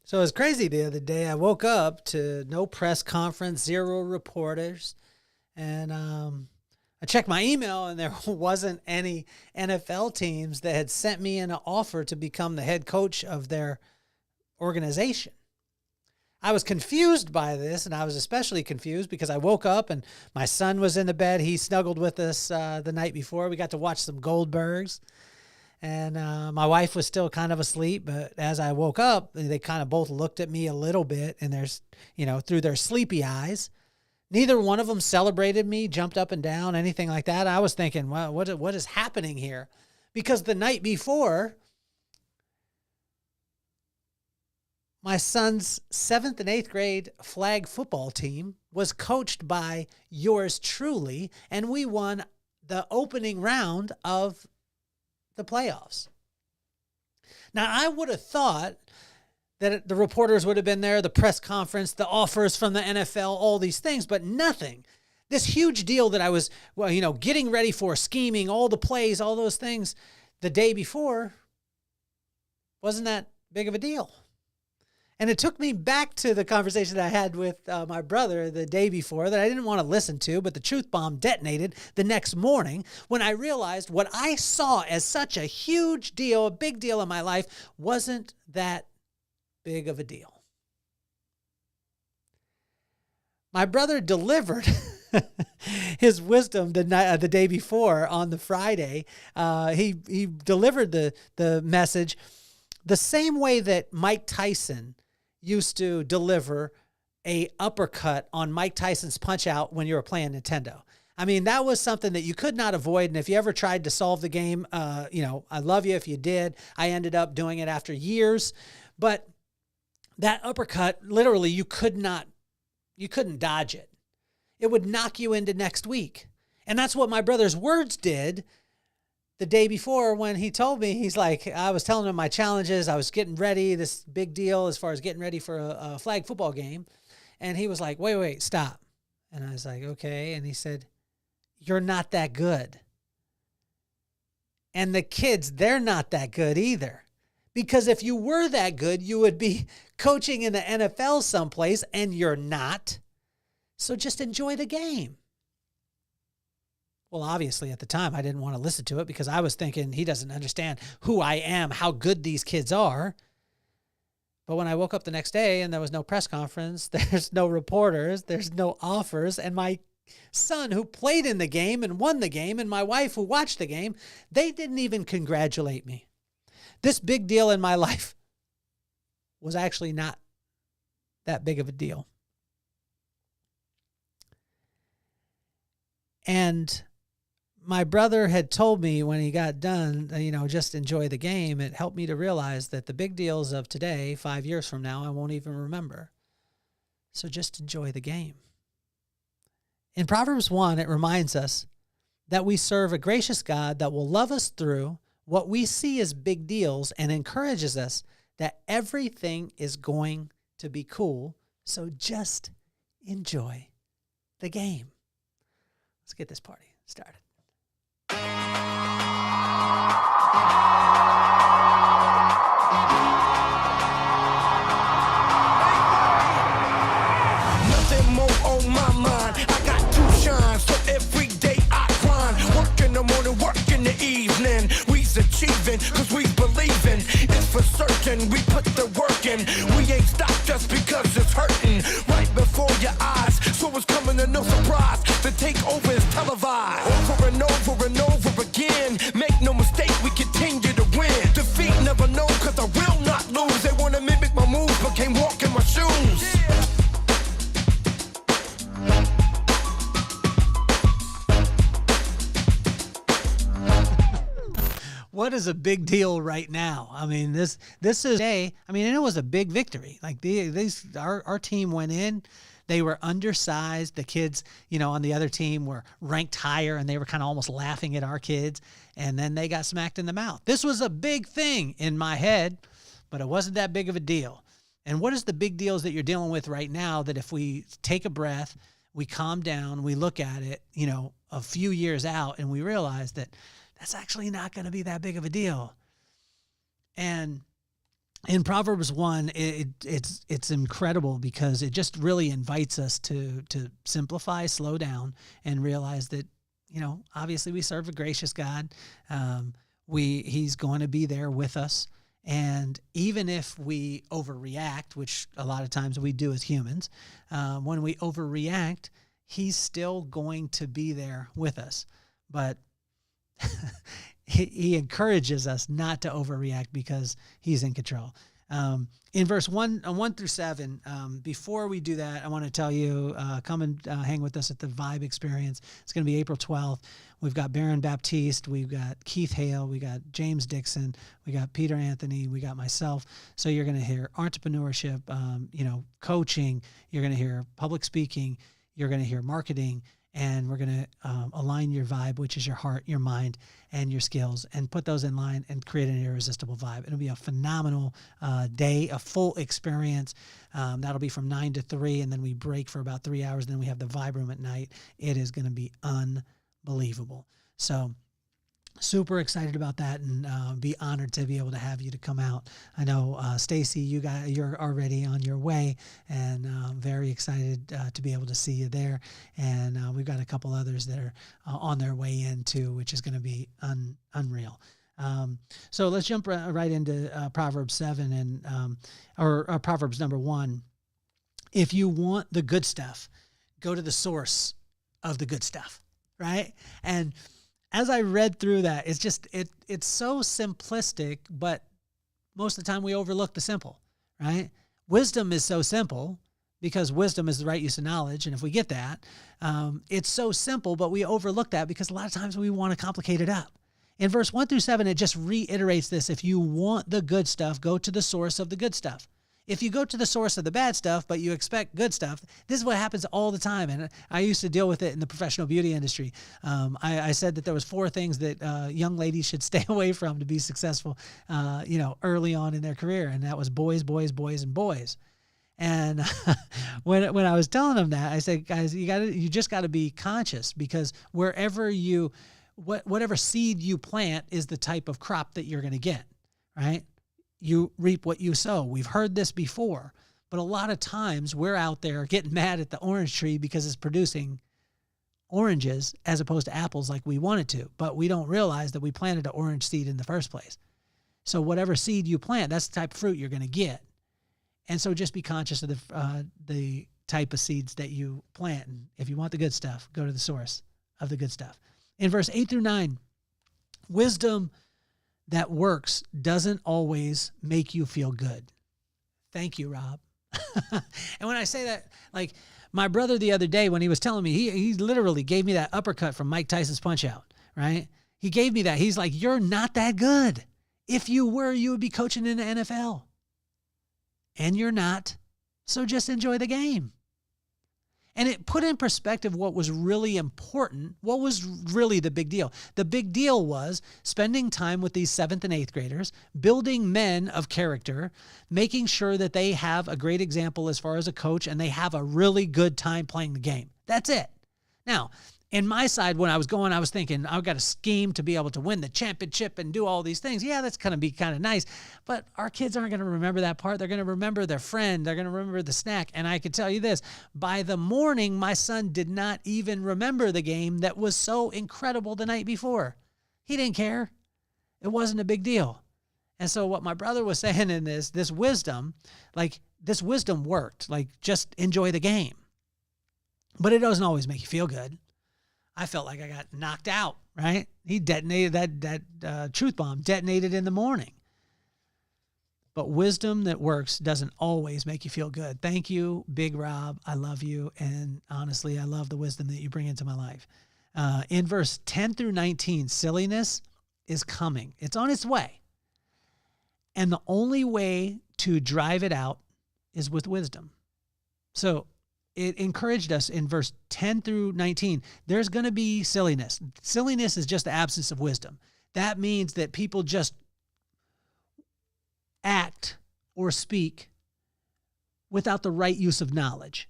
So it was crazy the other day. I woke up to no press conference, zero reporters, and I checked my email, and there wasn't any NFL teams that had sent me an offer to become the head coach of their organization. I was confused by this, and I was especially confused because I woke up and my son was in the bed. He snuggled with us the night before. We got to watch some Goldbergs, and my wife was still kind of asleep. But as I woke up, they kind of both looked at me a little bit, and there's, through their sleepy eyes. Neither one of them celebrated me, jumped up and down, anything like that. I was thinking, well, what is happening here? Because the night before, my son's 7th and 8th grade flag football team was coached by yours truly, and we won the opening round of the playoffs. Now, I would have thought that the reporters would have been there, the press conference, the offers from the NFL, all these things, but nothing. This huge deal that I was, getting ready for, scheming, all the plays, all those things the day before wasn't that big of a deal. And it took me back to the conversation that I had with my brother the day before that I didn't want to listen to, but the truth bomb detonated the next morning when I realized what I saw as such a huge deal, a big deal in my life, wasn't that big of a deal. My brother delivered his wisdom the day before on the Friday. He delivered the message the same way that Mike Tyson used to deliver a uppercut on Mike Tyson's Punch-Out when you were playing Nintendo. I mean, that was something that you could not avoid. And if you ever tried to solve the game, I love you if you did. I ended up doing it after years. But that uppercut, literally, you couldn't dodge it. It would knock you into next week. And that's what my brother's words did the day before when he told me. He's like, I was telling him my challenges. I was getting ready, this big deal as far as getting ready for a flag football game. And he was like, wait, stop. And I was like, okay. And he said, you're not that good. And the kids, they're not that good either. Because if you were that good, you would be coaching in the NFL someplace, and you're not. So just enjoy the game. Well, obviously, at the time, I didn't want to listen to it because I was thinking he doesn't understand who I am, how good these kids are. But when I woke up the next day and there was no press conference, there's no reporters, there's no offers, and my son who played in the game and won the game and my wife who watched the game, they didn't even congratulate me. This big deal in my life was actually not that big of a deal. And my brother had told me when he got done, just enjoy the game. It helped me to realize that the big deals of today, 5 years from now, I won't even remember. So just enjoy the game. In Proverbs 1, it reminds us that we serve a gracious God that will love us through what we see as big deals and encourages us that everything is going to be cool. So just enjoy the game. Let's get this party started. Nothing more on my mind. I got two shines, so every day I grind. Work in the morning, work in the evening. We's achieving, cause we believing. It's for certain, we put the work in. We ain't stopped just because it's hurting. Right before your eyes, so it's coming to no surprise. The takeover is televised. Over and over and over again. Make no mistake, we continue to win. Defeat never known, cause I will not lose. They wanna mimic my moves, but can't walk in my shoes. What is a big deal right now? I mean, this is and it was a big victory. Like our team went in, they were undersized. The kids, on the other team were ranked higher, and they were kind of almost laughing at our kids. And then they got smacked in the mouth. This was a big thing in my head, but it wasn't that big of a deal. And what is the big deals that you're dealing with right now that if we take a breath, we calm down, we look at it, a few years out, and we realize that that's actually not going to be that big of a deal. And in Proverbs 1, it's incredible because it just really invites us to simplify, slow down, and realize that, obviously we serve a gracious God. He's going to be there with us. And even if we overreact, which a lot of times we do as humans, when we overreact, he's still going to be there with us. But he encourages us not to overreact because he's in control. In verse 1 through 7, before we do that, I want to tell you, come and hang with us at the Vibe Experience. It's going to be April 12th. We've got Baron Baptiste, we've got Keith Hale, we got James Dixon, we got Peter Anthony, we got myself. So you're going to hear entrepreneurship, coaching, you're going to hear public speaking, you're going to hear marketing, and we're going to align your vibe, which is your heart, your mind, and your skills, and put those in line and create an irresistible vibe. It'll be a phenomenal day, a full experience. That'll be from 9 to 3, and then we break for about 3 hours. And then we have the vibe room at night. It is going to be unbelievable. So super excited about that, and be honored to be able to have you to come out. I know, Stacy, you're already on your way, and very excited to be able to see you there. And we've got a couple others that are on their way in too, which is going to be unreal. So let's jump right into Proverbs 7 and or Proverbs number 1. If you want the good stuff, go to the source of the good stuff, right? And as I read through that, it's just, it's so simplistic, but most of the time we overlook the simple, right? Wisdom is so simple because wisdom is the right use of knowledge. And if we get that, it's so simple, but we overlook that because a lot of times we want to complicate it up. In verse 1 through 7, it just reiterates this. If you want the good stuff, go to the source of the good stuff. If you go to the source of the bad stuff, but you expect good stuff, this is what happens all the time. And I used to deal with it in the professional beauty industry. I said that there was 4 things that young ladies should stay away from to be successful, early on in their career. And that was boys, boys, boys, and boys. And when I was telling them that, I said, guys, you just got to be conscious, because whatever seed you plant is the type of crop that you're going to get, right? You reap what you sow. We've heard this before, but a lot of times we're out there getting mad at the orange tree because it's producing oranges as opposed to apples like we want it to, but we don't realize that we planted an orange seed in the first place. So whatever seed you plant, that's the type of fruit you're going to get. And so just be conscious of the type of seeds that you plant. And if you want the good stuff, go to the source of the good stuff. In verse 8 through 9, wisdom that works doesn't always make you feel good. Thank you, Rob. And when I say that, like my brother the other day, when he was telling me, he literally gave me that uppercut from Mike Tyson's Punch Out, right? He gave me that. He's like, you're not that good. If you were, you would be coaching in the NFL. And you're not. So just enjoy the game. And it put in perspective what was really important, what was really the big deal. The big deal was spending time with these 7th and 8th graders, building men of character, making sure that they have a great example as far as a coach and they have a really good time playing the game. That's it. Now, in my side, when I was going, I was thinking, I've got a scheme to be able to win the championship and do all these things. Yeah, that's going to be kind of nice. But our kids aren't going to remember that part. They're going to remember their friend. They're going to remember the snack. And I can tell you this, by the morning, my son did not even remember the game that was so incredible the night before. He didn't care. It wasn't a big deal. And so what my brother was saying in this wisdom, like this wisdom worked. Like just enjoy the game. But it doesn't always make you feel good. I felt like I got knocked out, right? He detonated that truth bomb, detonated in the morning. But wisdom that works doesn't always make you feel good. Thank you, Big Rob. I love you. And honestly, I love the wisdom that you bring into my life. In verse 10 through 19, silliness is coming. It's on its way. And the only way to drive it out is with wisdom. So it encouraged us in verse 10 through 19, there's going to be silliness. Silliness is just the absence of wisdom. That means that people just act or speak without the right use of knowledge.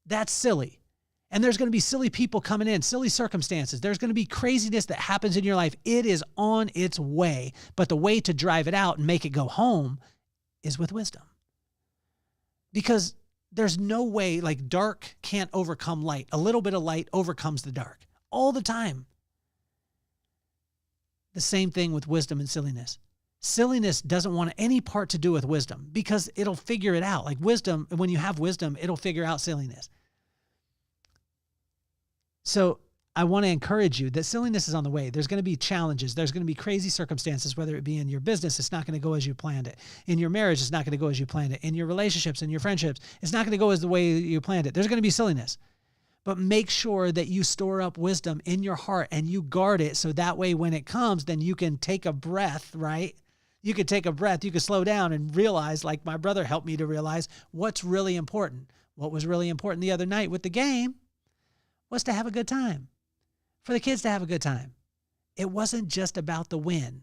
That's silly. And there's going to be silly people coming in, silly circumstances. There's going to be craziness that happens in your life. It is on its way. But the way to drive it out and make it go home is with wisdom. Because there's no way, like, dark can't overcome light. A little bit of light overcomes the dark all the time. The same thing with wisdom and silliness. Silliness doesn't want any part to do with wisdom because it'll figure it out. Like wisdom, when you have wisdom, it'll figure out silliness. So I want to encourage you that silliness is on the way. There's going to be challenges. There's going to be crazy circumstances, whether it be in your business, it's not going to go as you planned it. In your marriage, it's not going to go as you planned it. In your relationships, in your friendships, it's not going to go as the way you planned it. There's going to be silliness. But make sure that you store up wisdom in your heart and you guard it so that way when it comes, then you can take a breath, right? You can take a breath. You can slow down and realize, like my brother helped me to realize, what's really important. What was really important the other night with the game was to have a good time, for the kids to have a good time. It wasn't just about the win,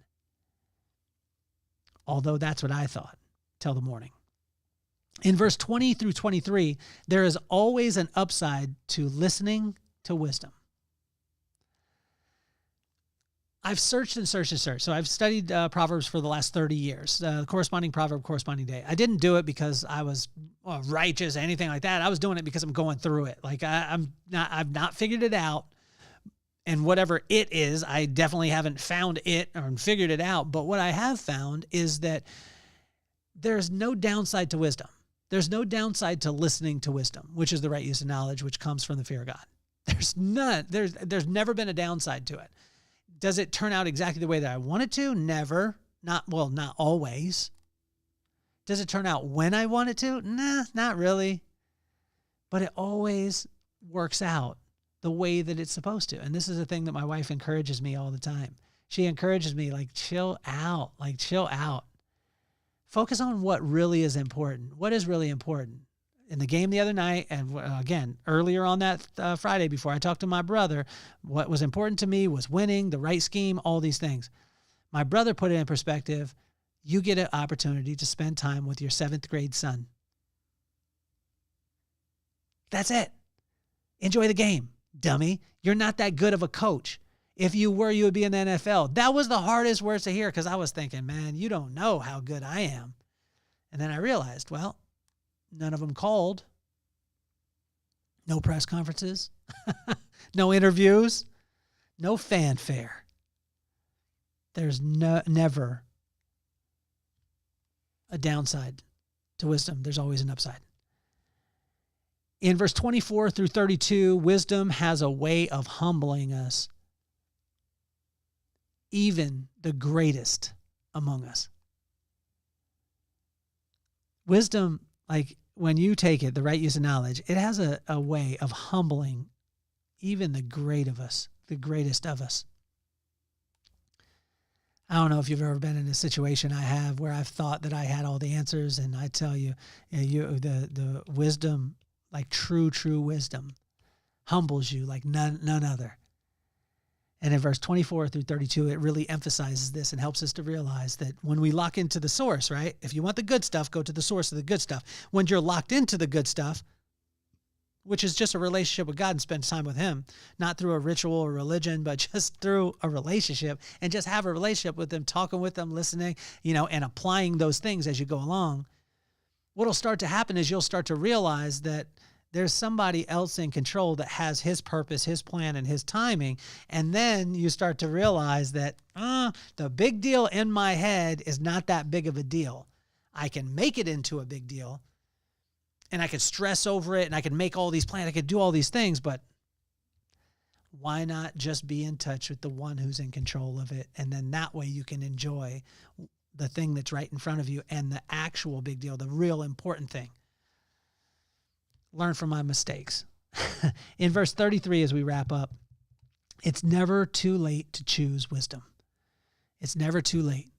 although that's what I thought till the morning. In verse 20 through 23, there is always an upside to listening to wisdom. I've searched and searched and searched. So I've studied Proverbs for the last 30 years, corresponding proverb, corresponding day. I didn't do it because I was righteous, anything like that. I was doing it because I'm going through it. Like I've not figured it out. And whatever it is, I definitely haven't found it or figured it out. But what I have found is that there's no downside to wisdom. There's no downside to listening to wisdom, which is the right use of knowledge, which comes from the fear of God. There's none. There's never been a downside to it. Does it turn out exactly the way that I want it to? Never. Not always. Does it turn out when I want it to? Nah, not really. But it always works out the way that it's supposed to. And this is a thing that my wife encourages me all the time. She encourages me, like, chill out. Focus on what really is important. What is really important? In the game the other night, and again, earlier on that Friday before I talked to my brother, what was important to me was winning, the right scheme, all these things. My brother put it in perspective. You get an opportunity to spend time with your 7th grade son. That's it. Enjoy the game, dummy. You're not that good of a coach. If you were, you would be in the NFL. That was the hardest words to hear because I was thinking, man, you don't know how good I am. And then I realized, well, none of them called. No press conferences. No interviews. No fanfare. There's never a downside to wisdom. There's always an upside. In verse 24 through 32, wisdom has a way of humbling us, even the greatest among us. Wisdom, like when you take it, the right use of knowledge, it has a way of humbling even the greatest of us. I don't know if you've ever been in a situation I have where I've thought that I had all the answers, and I tell you, the wisdom, like true wisdom, humbles you like none other. And in verse 24 through 32, it really emphasizes this and helps us to realize that when we lock into the source, right? If you want the good stuff, go to the source of the good stuff. When you're locked into the good stuff, which is just a relationship with God and spend time with him, not through a ritual or religion, but just through a relationship, and just have a relationship with him, talking with them, listening, and applying those things as you go along. What'll start to happen is you'll start to realize that there's somebody else in control that has his purpose, his plan, and his timing. And then you start to realize that the big deal in my head is not that big of a deal. I can make it into a big deal, and I could stress over it, and I could make all these plans. I could do all these things, but why not just be in touch with the one who's in control of it? And then that way you can enjoy the thing that's right in front of you and the actual big deal, the real important thing. Learn from my mistakes. In verse 33, as we wrap up, it's never too late to choose wisdom. It's never too late.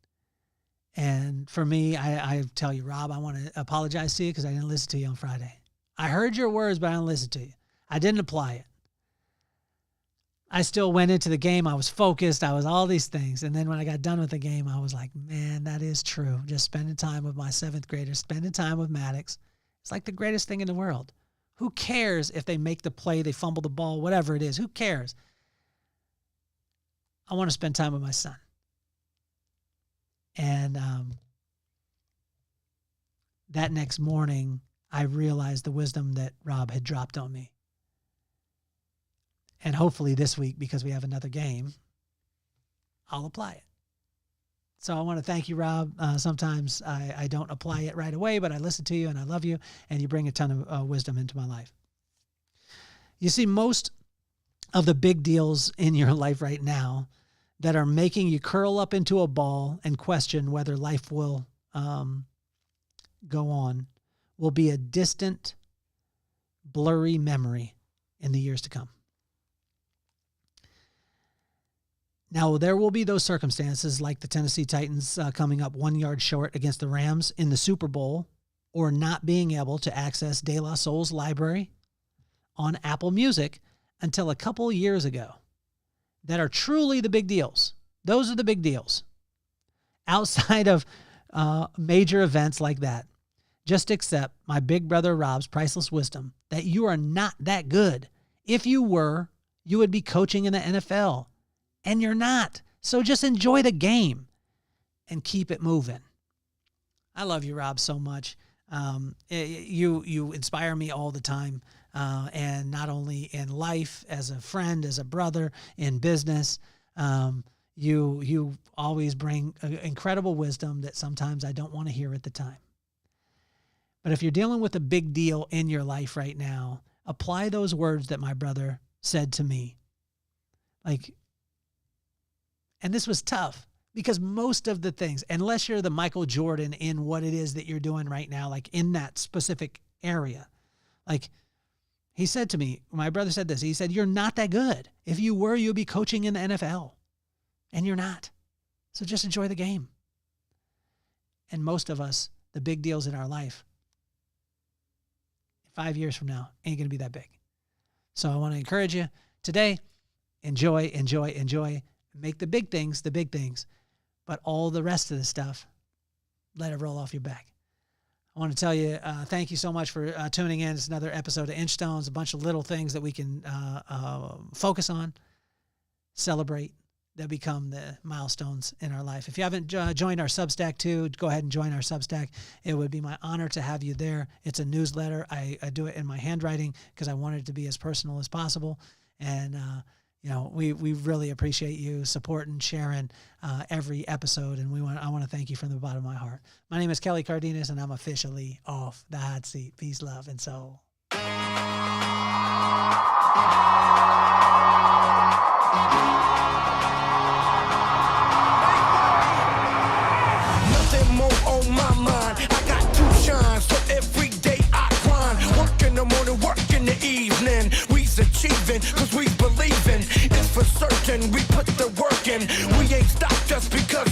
And for me, I tell you, Rob, I want to apologize to you because I didn't listen to you on Friday. I heard your words, but I didn't listen to you. I didn't apply it. I still went into the game. I was focused. I was all these things. And then when I got done with the game, I was like, man, that is true. Just spending time with my 7th graders, spending time with Maddox. It's like the greatest thing in the world. Who cares if they make the play, they fumble the ball, whatever it is? Who cares? I want to spend time with my son. And that next morning, I realized the wisdom that Rob had dropped on me. And hopefully this week, because we have another game, I'll apply it. So I want to thank you, Rob. Sometimes I don't apply it right away, but I listen to you and I love you, and you bring a ton of wisdom into my life. You see, most of the big deals in your life right now that are making you curl up into a ball and question whether life will go on will be a distant, blurry memory in the years to come. Now, there will be those circumstances like the Tennessee Titans coming up 1 yard short against the Rams in the Super Bowl, or not being able to access De La Soul's library on Apple Music until a couple years ago, that are truly the big deals. Those are the big deals. Outside of major events like that, just accept my big brother Rob's priceless wisdom that you are not that good. If you were, you would be coaching in the NFL. And you're not. So just enjoy the game and keep it moving. I love you, Rob, so much. You inspire me all the time, and not only in life, as a friend, as a brother, in business. You always bring incredible wisdom that sometimes I don't want to hear at the time. But if you're dealing with a big deal in your life right now, apply those words that my brother said to me. And this was tough because most of the things, unless you're the Michael Jordan in what it is that you're doing right now, like in that specific area, like he said to me, my brother said this, he said, you're not that good. If you were, you'd be coaching in the NFL, and you're not. So just enjoy the game. And most of us, the big deals in our life, 5 years from now, ain't going to be that big. So I want to encourage you today, enjoy. Make the big things, but all the rest of the stuff, let it roll off your back. I want to tell you, thank you so much for tuning in. It's another episode of Inchstones, a bunch of little things that we can focus on, celebrate, that become the milestones in our life. If you haven't joined our Substack too, go ahead and join our Substack. It would be my honor to have you there. It's a newsletter. I do it in my handwriting because I want it to be as personal as possible. And, we really appreciate you supporting, sharing every episode, and I want to thank you from the bottom of my heart. My name is Kelly Cardenas, and I'm officially off the hot seat. Peace, love, and soul. Nothing more on my mind. I got to shine, so every day I grind. Work in the morning, work in the evening. We's achieving, cause we believing. It's for certain, we put the work in. We ain't stopped just because